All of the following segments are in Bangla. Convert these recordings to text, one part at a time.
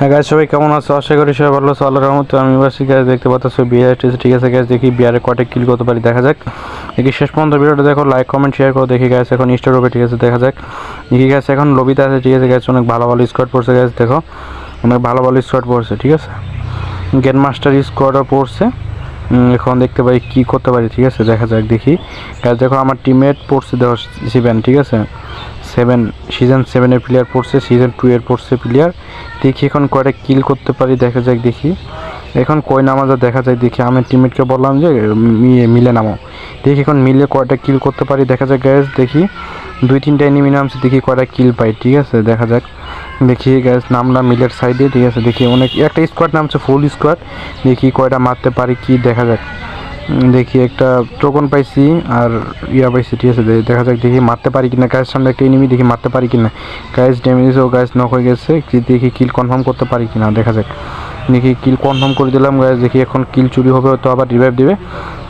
হ্যাঁ গাইস, সবাই কেমন আছো? আশা করি সবাই ভালো আছো। আল্লাহর রহমতে আমি বাসি গাইস। দেখতে পাচ্ছ বিয়ার টেস্ট, ঠিক আছে গাইস? দেখি বিয়ারে কয়টা কিল করতে পারি, দেখা যাক। দেখি শেষ পর্যন্ত ভিডিওটা দেখো, লাইক কমেন্ট শেয়ার করো। দেখি গাইস এখন স্টার হবে, ঠিক আছে? দেখা যাক। দেখি গাইস এখন লবিতে আছে, ঠিক আছে গাইস? অনেক ভালো ভালো স্কোয়াড পড়ছে গাইস, দেখো অনেক ভালো ভালো স্কোয়াড পড়ছে, ঠিক আছে? গেম মাস্টার স্কোয়াডও পড়ছে। এখন দেখতে পাই কি করতে পারি, ঠিক আছে? দেখা যাক। দেখি গাইস দেখো আমার টিমমেট পড়ছে দেখো 7, ঠিক আছে? 7 সিজন 7-এর প্লেয়ার পড়ছে, সিজন 2-এর পড়ছে প্লেয়ার। দেখি এখন কয়টা কিল করতে পারি, দেখা যাক। দেখি এখন কই নামা যায়, দেখা যাক। দেখি আমার টিমমেটকে বললাম যে মিলে নামো। দেখি এখন মিলে কয়টা কিল করতে পারি, দেখা যাক গ্যাস। দেখি 2-3টা এনিমি নামছে, দেখি কয়টা কিল পাই, ঠিক আছে? দেখা যাক। দেখি গ্যাস নামলাম মিলের সাইডে, ঠিক আছে? দেখি অনেক একটা স্কোয়াড নামছে, ফুল স্কোয়াড। দেখি কয়টা মারতে পারি কি, দেখা যাক। দেখি একটা টোকন পাইছি আর পাইছি, ঠিক আছে? দেখা যাক দেখি মারতে পারি কিনা। গায়ের সামনে একটা এনিমি, দেখি মারতে পারি কিনা। গায়েস ড্যামেজ ও গায়েস নক হয়ে গেছে। দেখি কিল কনফার্ম করতে পারি কিনা, দেখা যাক। দেখি কিল কনফার্ম করে দিলাম গায়েস। দেখি এখন কিল চুরি হবে, হয়তো আবার রিভাইভ দিবে।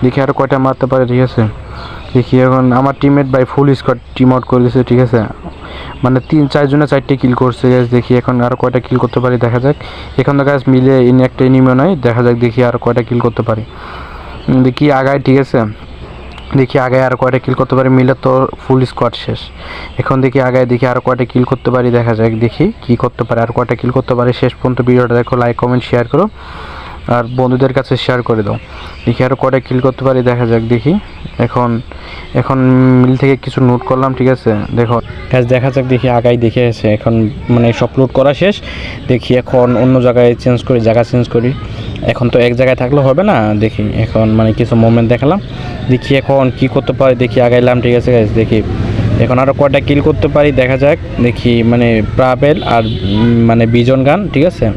দেখি আরও কয়টা মারতে পারে, ঠিক আছে? দেখি এখন আমার teammate by full squad team out করে দিয়েছে, ঠিক আছে? মানে 3-4 জনে 4টে কিল করছে গাইস। দেখি এখন আরও কয়টা কিল করতে পারি, দেখা যাক। এখন তো গাইস মিলে একটা এনিমিও নয়, দেখা যাক। দেখি আরও কয়টা কিল করতে পারি, দেখি আগায়, ঠিক আছে? দেখি আগায় আর কয়টা কিল করতে পারি। মিলে তো ফুল স্কোয়াড শেষ। এখন দেখি আগায়, দেখি আর কয়টা কিল করতে পারি, দেখা যাক। দেখি কি করতে পারি, আর কয়টা কিল করতে পারি। শেষ পর্যন্ত ভিডিওটা দেখো, লাইক কমেন্ট শেয়ার করো আর বন্ধুদের কাছে শেয়ার করে দাও। দেখি আর কয়টা কিল করতে পারি, দেখা যাক। দেখি এখন এখন মিল থেকে কিছু নোট করলাম, ঠিক আছে? দেখো দেখা যাক। দেখি আগাই দেখে আছে এখন, মানে সব লোড করা শেষ। দেখি এখন অন্য জায়গায় চেঞ্জ করি, জায়গা চেঞ্জ করি। এখন তো এক জায়গায় থাকলে হবে না। দেখি এখন মানে কিছু মোমেন্ট দেখালাম। দেখি এখন কি করতে পারি, দেখি আগাইলাম, ঠিক আছে গাইস? দেখি এখন আরও কয়টা কিল করতে পারি, দেখা যাক। দেখি মানে প্রাবেল আর মানে বিজন গান, ঠিক আছে?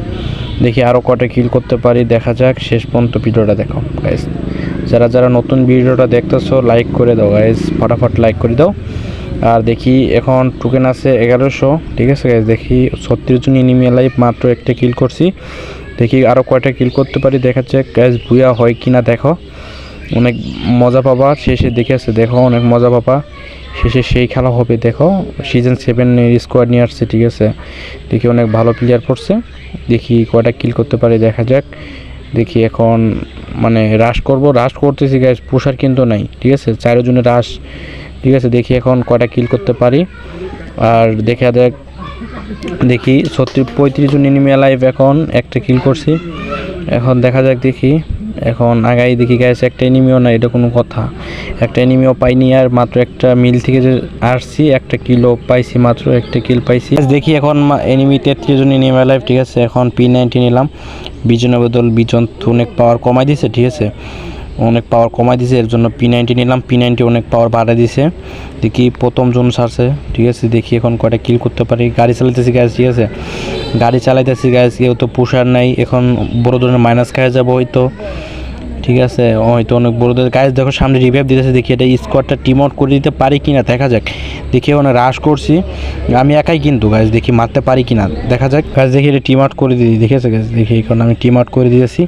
দেখি আরও কয়টা কিল করতে পারি, দেখা যাক। শেষ পর্যন্ত ভিডিওটা দেখো গাইস। যারা যারা নতুন ভিডিওটা দেখতেছো লাইক করে দাও গাইস, ফটাফট লাইক করে দাও। আর দেখি এখন টোকেন আছে 1100, ঠিক আছে গাইস? দেখি 36 জন এনিমি লাইভ, মাত্র একটা কিল করছি। দেখি আরও কয়টা কিল করতে পারি, দেখা যাক গাইস। বুয়া হয় কিনা দেখো, অনেক মজা পাবা শেষে, দেখে আছে দেখো, অনেক মজা পাবা শেষে। সেই খেলা হবে দেখো। সিজন 7-এর স্কোয়াড নিয়ে আসছে, ঠিক আছে? দেখি অনেক ভালো প্লেয়ার পড়ছে। দেখি কয়টা কিল করতে পারি, দেখা যাক। দেখি এখন মানে রাশ করতেছি গাইস, পুষার কিন্তু নাই, ঠিক আছে? 4 জনের রাশ, ঠিক আছে? দেখি এখন কয়টা কিল করতে পারি আর দেখা যাক। দেখি 35 জন এনিমি লাইভ, এখন একটা কিল করছি। এখন দেখা যাক। দেখি এখন আগাই, দেখি গাইস একটা এনিমিও না, এটা কোনো কথা? একটা এনিমিও পাইনি আর মাত্র একটা মিল থেকে যে আসছি, একটা কিলও পাইছি, মাত্র একটা কিল পাইছি। দেখি এখন এনিমি 33 জন এনিমি লাইভ, ঠিক আছে? এখন P90 নিলাম। বিজনের বদল বিজন অনেক পাওয়ার কমাই দিছে, ঠিক আছে? অনেক পাওয়ার কমাই দিছে, এর জন্য P90 নিলাম। P90 অনেক পাওয়ার বাড়াই দিছে। দেখি প্রথম জোন ছাড়ছে, ঠিক আছে? দেখি এখন কয়টা কিল করতে পারি। গাড়ি চালাইতেছি গাইস, ঠিক আছে? গাড়ি চালাইতেছি গাইস, কেউ তো পুষার নাই। এখন বড় ধরনের মাইনাস খাওয়া যাবো হয়তো, ঠিক আছে? হয়তো অনেক বড় গাইস। দেখো সামনে রিভাইভ দিতেছে, দেখি এটা স্কোয়াডটা টিম আউট করে দিতে পারি কিনা, দেখা যাক। দেখি অনেক রাশ করছি আমি একাই, কিন্তু গাইস দেখি মারতে পারি কিনা, দেখা যাক গাইস। দেখি এটা টিম আউট করে দিই, দেখেছে গাইস? দেখি এখন আমি টিম আউট করে দিয়েছি।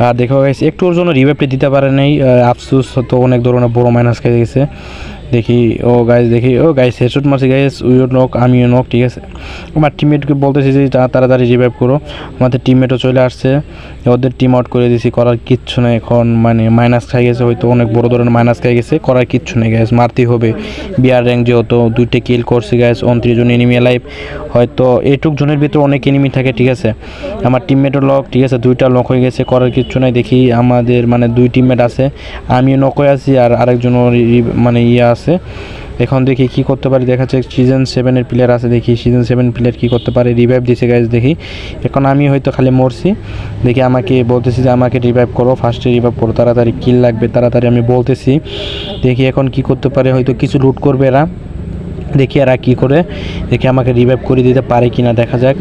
আর দেখো গাইস একটু ওর জন্য রিভাইভটা দিতে পারে নাই, আফসোস। তো অনেক ধরনের বড় মাইনাস খেয়ে গেছে। দেখি ও গাইস, দেখি ও গাইস হেডশট মারছি গাইস, উইও নক আমিও নক, ঠিক আছে? আমার টিমমেটকে বলতেছি যে তাড়াতাড়ি রিভাইভ করো। আমাদের টিমমেটও চলে আসছে, ওদের টিম আউট করে দিয়েছি। করার কিচ্ছু নেই এখন, মানে মাইনাস খাই গেছে, হয়তো অনেক বড় ধরনের মাইনাস খাই গেছে। করার কিচ্ছু নেই গাইস, মারতেই হবে। বিআর র্যাঙ্ক যেহেতু 2টে কিল করছি গাইস, 29 জন এনিমি লাইভ। হয়তো এইটুক জনের ভিতরে অনেক এনিমি থাকে, ঠিক আছে? আমার টিমমেটও লক, ঠিক আছে? 2টা লক হয়ে গেছে, করার কিচ্ছু নাই। দেখি আমাদের মানে 2 টিমমেট আছে, আমিও নক হয়ে আছি আর আরেকজনও মানে আছে। এখন দেখি কি করতে পারি, দেখা যাচ্ছে। সিজন 7-এর প্লেয়ার আছে, দেখি সিজন 7 প্লেয়ার কি করতে পারে। রিভাইভ দিছে গাইস, দেখি এখন আমি হয়তো খালি মরছি। দেখি আমাকে বলতেছি যে আমাকে রিভাইভ করো, ফার্স্টে রিভাইভ করো, তাড়াতাড়ি কিল লাগবে, তাড়াতাড়ি আমি বলতেছি। দেখি এখন কি করতে পারে, হয়তো কিছু লুট করবে এরা। দেখি এরা কী করে, দেখি আমাকে রিভাইভ করে দিতে পারে কিনা, দেখা যাক।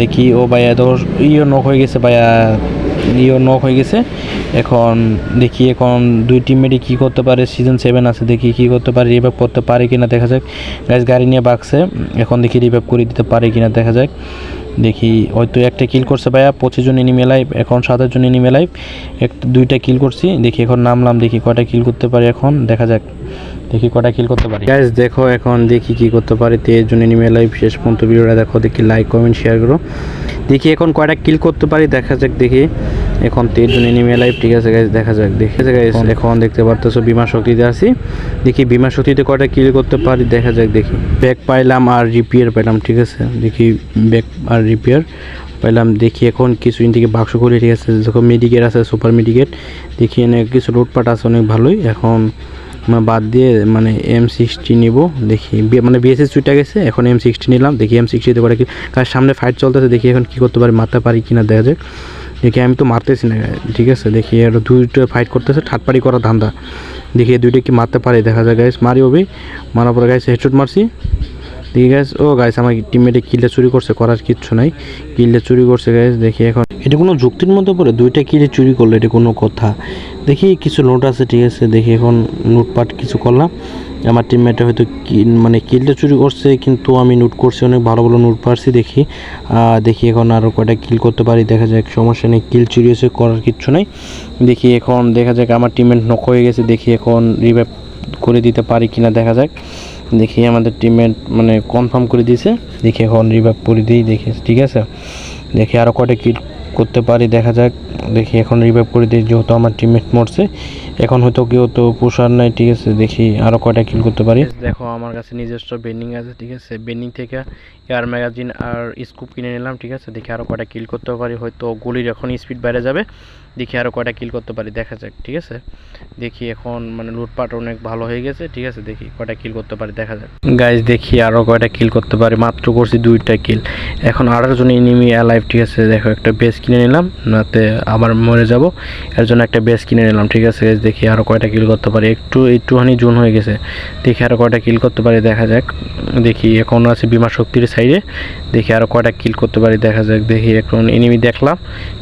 দেখি ও ভাইয়া তো নক হয়ে গেছে, ভাইয়া নক হয়ে গেছে। এখন দেখি এখন 2 টিমমেটই কী করতে পারে। সিজন 7 আছে, দেখি কী করতে পারে, রিভাইভ করতে পারে কিনা, দেখা যাক। গাইস গাড়ি নিয়ে বাগছে, এখন দেখি রিভাইভ করে দিতে পারে কিনা, দেখা যাক। দেখি হয়তো একটা কিল করছে ভাইয়া, 25 জন এনিমি লাইভ, এখন 27 জন এনিমি লাইভ, 2টা কিল করছি। দেখি এখন নামলাম, দেখি কয়টা কিল করতে পারি এখন, দেখা যাক। দেখি কটা কিল করতে পারি। গাইস দেখো এখন দেখি কি করতে পারি। তো এর জন্য এনিমি লাইভ শেষ পর্যন্ত ভিডিওটা দেখো, দেখি লাইক কমেন্ট শেয়ার করো। দেখি এখন কয়টা কিল করতে পারি দেখা যাক। দেখি এখন তো এর জন্য এনিমি লাইভ, ঠিক আছে গাইস দেখা যাক। দেখি গাইস এখন দেখতে পারতেছো বিমা শক্তিতে আছি, দেখি বিমা শক্তিতে কয়টা কিল করতে পারি দেখা যাক। দেখি ব্যাক পাইলাম আর রিপেয়ার পাইলাম, ঠিক আছে দেখি ব্যাক আর রিপেয়ার পাইলাম। দেখি এখন কিছু থেকে বাক্স খুলি, ঠিক আছে যখন মেডিকেট আছে সুপার মেডিকেট, দেখি এনে কিছু লুটপাট আছে অনেক ভালোই। এখন বাদ দিয়ে মানে M60 নিব, দেখি মানে বিএসএস চুইটা গেছে, এখন M60 নিলাম। দেখি M60তে করে কি কার সামনে ফাইট চলতেছে, দেখি এখন কি করতে পারি, মারতে পারি কিনা দেখা যাক। দেখি আমি তো মারতেছি না, ঠিক আছে দেখি আর দুইটা ফাইট করতেছে, ঠাটপাড়ি করা ধান্দা। দেখি এই দুইটা কি মারতে পারি দেখা যাক গাইস। মারি হবে, মারার পরে গাইস হেডশট মারছি। দেখি গাইস ও গাইস আমার টিমমেটে কিলটা চুরি করছে, করার কিচ্ছু নাই, কিলটা চুরি করছে গাইস। দেখি এখন এটা কোনো যুক্তির মধ্যে পড়ে দুইটা কিলে চুরি করলো, এটা কোনো কথা? দেখি কিছু নোট আছে, ঠিক আছে দেখি এখন নোটপাট কিছু করলাম। আমার টিমমেটে হয়তো মানে কিলটা চুরি করছে, কিন্তু আমি নোট করছি অনেক ভালো ভালো নোট পারছি। দেখি দেখি এখন আরও কয়টা কিল করতে পারি দেখা যাক। সমস্যা নেই, কিল চুরি হয়েছে, করার কিচ্ছু নাই। দেখি এখন দেখা যাক আমার টিমমেট নক হয়ে গেছে, দেখি এখন রিভাইভ করে দিতে পারি কিনা দেখা যাক। দেখি আমাদের টিমমেট মানে কনফার্ম করে দিয়েছে, দেখি এখন রিভাইভ করে দিই দেখি, ঠিক আছে দেখি আরও কয়টা কিল করতে পারি দেখা যাক। দেখি এখন রিভাইভ করে দিই, যেহেতু আমার টিমমেট মরছে এখন হয়তো কেউ তো পুষার নাই, ঠিক আছে দেখি আরও কয়টা কিল করতে পারি। দেখো আমার কাছে নিজস্ব বেন্ডিং আছে, ঠিক আছে বেন্ডিং থেকে এয়ার ম্যাগাজিন আর স্কুপ কিনে নিলাম, ঠিক আছে দেখি আরও কয়টা কিল করতে পারি। হয়তো গুলির এখন স্পিড বাইরে যাবে, দেখি আরও কয়টা কিল করতে পারি দেখা যাক, ঠিক আছে দেখি এখন মানে লুটপাট অনেক ভালো হয়ে গেছে, ঠিক আছে দেখি কয়টা কিল করতে পারি দেখা যাক। গাইজ দেখি আরও কয়টা কিল করতে পারি, মাত্র করছি 2টা কিল। এখন 18 জন এনিমি অ্যালাইভ, ঠিক আছে দেখো একটা বেস কিনে নিলাম, নাতে আবার মরে যাব, এর জন্য একটা বেস কিনে নিলাম, ঠিক আছে দেখি আরও কয়টা কিল করতে পারি। একটুখানি জুন হয়ে গেছে, দেখি আরও কয়টা কিল করতে পারি দেখা যাক। দেখি এখন আছে বিমা শক্তির সাইডে, দেখি আরও কয়টা কিল করতে পারি দেখা যাক। দেখি এখন এনিমি দেখলাম,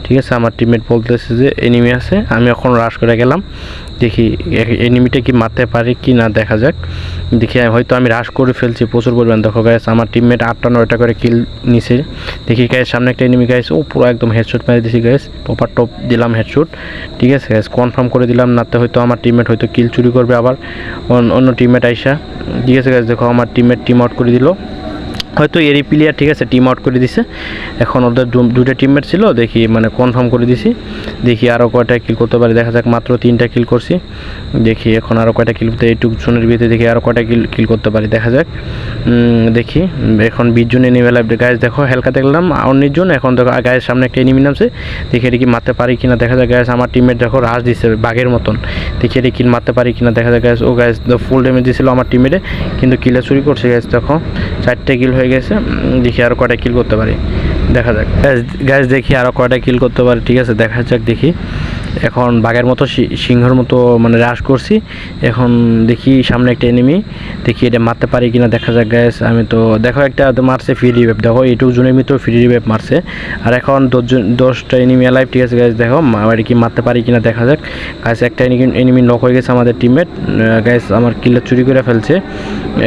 ঠিক আছে আমার টিমমেট বলতেছে যে এনিমি আছে, আমি এখন রাশ করে গেলাম, দেখি এনিমিটা কি মারতে পারি কি না দেখা যাক। দেখি হয়তো আমি রাশ করে ফেলছি প্রচুর পরিমাণ। দেখো গাইস আমার টিমমেট 8টা 9টা করে কিল নিছে। দেখি গাইস সামনে একটা এনিমি গাইস, ও পুরো একদম হেডশট মেরে দিছি গাইস, প্রপার টপ দিলাম হেডশট, ঠিক আছে গাইস কনফার্ম করে দিলাম, নাতে হয়তো আমার টিমমেট হয়তো কিল চুরি করবে আবার অন্য টিমমেট আইসা, ঠিক আছে গাইস দেখো আমার টিমমেট টিম আউট করে দিল, হয়তো এরই প্লেয়ার, ঠিক আছে টিম আউট করে দিছে। এখন ওদের দুটো টিমমেট ছিল, দেখি মানে কনফার্ম করে দিছি, দেখি আরও কয়টা কিল করতে পারি দেখা যাক। মাত্র 3টা কিল করছি, দেখি এখন আরও কয়টা কিল করতে এইটুকু জনের ভিতরে দেখি আরও কয়টা কিল করতে পারি দেখা যাক। দেখি এখন 20 জন এনিমি লাইভ গাইস, দেখো হালকা দেখলাম 19 জন। এখন দেখো গায়ের সামনে একটা এনিমি নামছে, দেখি এটা কি মারতে পারি কিনা দেখা যাক। গাইস আমার টিমমেট দেখো রাশ দিচ্ছে বাঘের মতন, দেখি এটা কিল মারতে পারি কিনা দেখা যাক। গাইস ও গাইস ফুল ড্যামেজ দিয়েছিল আমার টিমমেটে, কিন্তু কিলে চুরি করছে গাইস। দেখো 4টে কিল হয়ে গেছে, দেখি আরও কয়টা কিল করতে পারি দেখা যাক। গাইস দেখি আরও কয়টা কিল করতে পারি, ঠিক আছে দেখা যাক। দেখি এখন বাঘের মতো সিংহের মতো মানে রাশ করছি। এখন দেখি সামনে একটা এনিমি, দেখি এটা মারতে পারি কিনা দেখা যাক। গাইস আমি তো দেখো একটা মারছে ফ্রি রিভাইভ, দেখো এইটুকু জনের ভিতরে ফ্রি রিভাইভ মারছে, আর এখন 10টা এনিমি অ্যালাইভ, ঠিক আছে গাইস দেখো এটা কি মারতে পারি কিনা দেখা যাক। গাইস একটা এনিমি নক হয়ে গেছে আমাদের টিমমেট, গাইস আমার কিলটা চুরি করে ফেলছে।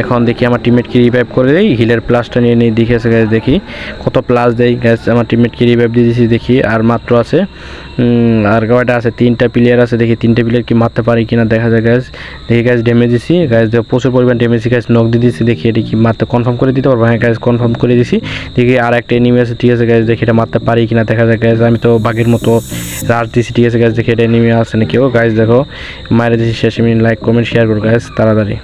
এখন দেখি আমার টিমমেট কি রিভাইভ করে দেয়, হিলের প্লাসটা নিয়ে দেখে আছে গাইস, দেখি কত প্লাস দেয়। গাইস আমার টিমমেট কি রিভাইভ দিয়ে দিয়েছি, দেখি আর মাত্র আছে আর কয়টা আছে, 3টা প্লেয়ার আছে, দেখি 3টে প্লেয়ার কি মারতে পারি কিনা দেখা যায়। গাইস দেখি গাইস ড্যামেজ দিছি, গাইস প্রচুর পরিমাণ ড্যামেজ গাইস, নক দিয়ে দিচ্ছি, দেখি এটা কি মারতে কনফার্ম করে দিতে পারবো। হ্যাঁ গাইস কনফার্ম করে দিছি, দেখি আর একটা এনিমি আছে, ঠিক আছে গাইস দেখি এটা মারতে পারি কিনা দেখা যায়। গাইস আমি তো বাঘের মতো রাশ দিছি, ঠিক আছে গাইস দেখি এটা এনিমি আছে নাকি। ও গাইস দেখো মারে দিছি শেষ। লাইক কমেন্ট শেয়ার করো গাইস তাড়াতাড়ি।